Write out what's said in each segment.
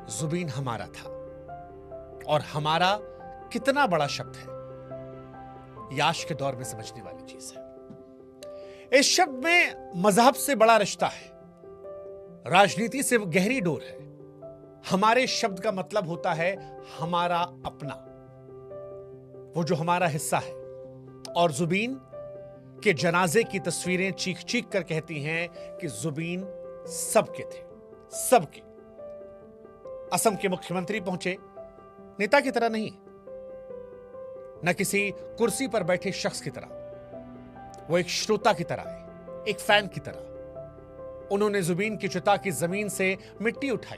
जुबीन हमारा था। और हमारा कितना बड़ा शब्द है, यह आज के दौर में समझने वाली चीज है। इस शब्द में मजहब से बड़ा रिश्ता है, राजनीति से गहरी डोर है। हमारे शब्द का मतलब होता है हमारा अपना, वो जो हमारा हिस्सा है। और जुबीन के जनाजे की तस्वीरें चीख चीख कर कहती हैं कि जुबीन सबके थे, सबके। असम के मुख्यमंत्री पहुंचे, नेता की तरह नहीं, न किसी कुर्सी पर बैठे शख्स की तरह, वो एक श्रोता की तरह है, एक फैन की तरह। उन्होंने जुबीन की चिता की जमीन से मिट्टी उठाई,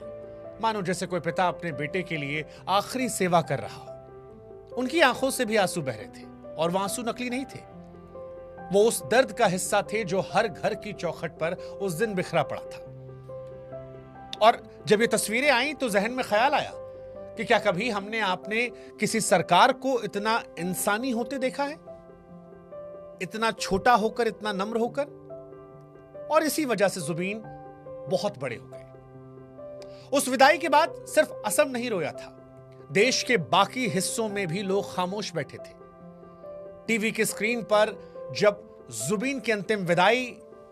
मानो जैसे कोई पिता अपने बेटे के लिए आखिरी सेवा कर रहा हो। उनकी आंखों से भी आंसू बह रहे थे, और वो आंसू नकली नहीं थे। वो उस दर्द का हिस्सा थे जो हर घर की चौखट पर उस दिन बिखरा पड़ा था। और जब ये तस्वीरें आई तो जहन में ख्याल आया कि क्या कभी हमने आपने किसी सरकार को इतना इंसानी होते देखा है, इतना छोटा होकर, इतना नम्र होकर। और इसी वजह से जुबीन बहुत बड़े हो गए। उस विदाई के बाद सिर्फ असम नहीं रोया था, देश के बाकी हिस्सों में भी लोग खामोश बैठे थे। टीवी की स्क्रीन पर जब जुबीन की अंतिम विदाई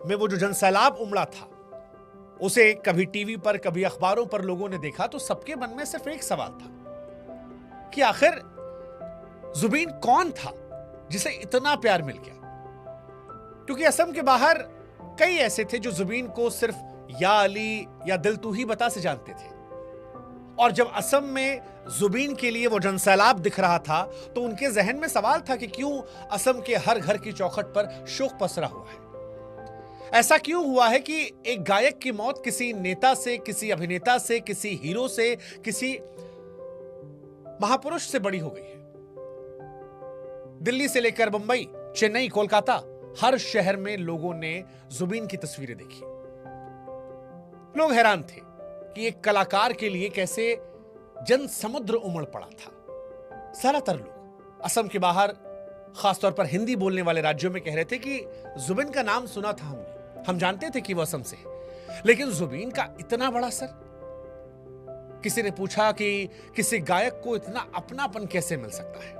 में वो जो जनसैलाब उमड़ा था, उसे कभी टीवी पर कभी अखबारों पर लोगों ने देखा तो सबके मन में सिर्फ एक सवाल था कि आखिर जुबीन कौन था जिसे इतना प्यार मिल गया। क्योंकि असम के बाहर कई ऐसे थे जो जुबीन को सिर्फ या अली या दिल तू ही बता से जानते थे। और जब असम में जुबीन के लिए वो जनसैलाब दिख रहा था तो उनके जहन में सवाल था कि क्यों असम के हर घर की चौखट पर शोक पसरा हुआ है। ऐसा क्यों हुआ है कि एक गायक की मौत किसी नेता से, किसी अभिनेता से, किसी हीरो से, किसी महापुरुष से बड़ी हो गई है। दिल्ली से लेकर मुंबई, चेन्नई, कोलकाता, हर शहर में लोगों ने जुबीन की तस्वीरें देखी। लोग हैरान थे कि एक कलाकार के लिए कैसे जन समुद्र उमड़ पड़ा था। ज्यादातर लोग असम के बाहर, खासतौर पर हिंदी बोलने वाले राज्यों में कह रहे थे कि जुबीन का नाम सुना था हमने, हम जानते थे कि वो असम से है, लेकिन जुबीन का इतना बड़ा असर। किसी ने पूछा कि किसी गायक को इतना अपनापन कैसे मिल सकता है,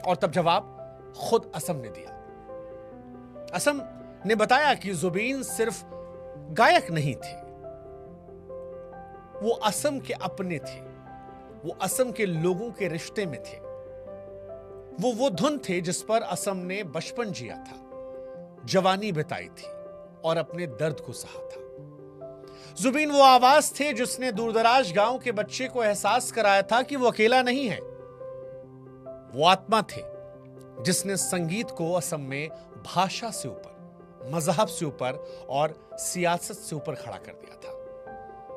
और तब जवाब खुद असम ने दिया। असम ने बताया कि जुबीन सिर्फ गायक नहीं थे, वो असम के अपने थे, वो असम के लोगों के रिश्ते में थे। वो धुन थे जिस पर असम ने बचपन जिया था, जवानी बिताई थी और अपने दर्द को सहा था। जुबीन वो आवाज थे जिसने दूरदराज गांव के बच्चे को एहसास कराया था कि वो अकेला नहीं है। वो आत्मा थे जिसने संगीत को असम में भाषा से ऊपर, मजहब से ऊपर और सियासत से ऊपर खड़ा कर दिया था।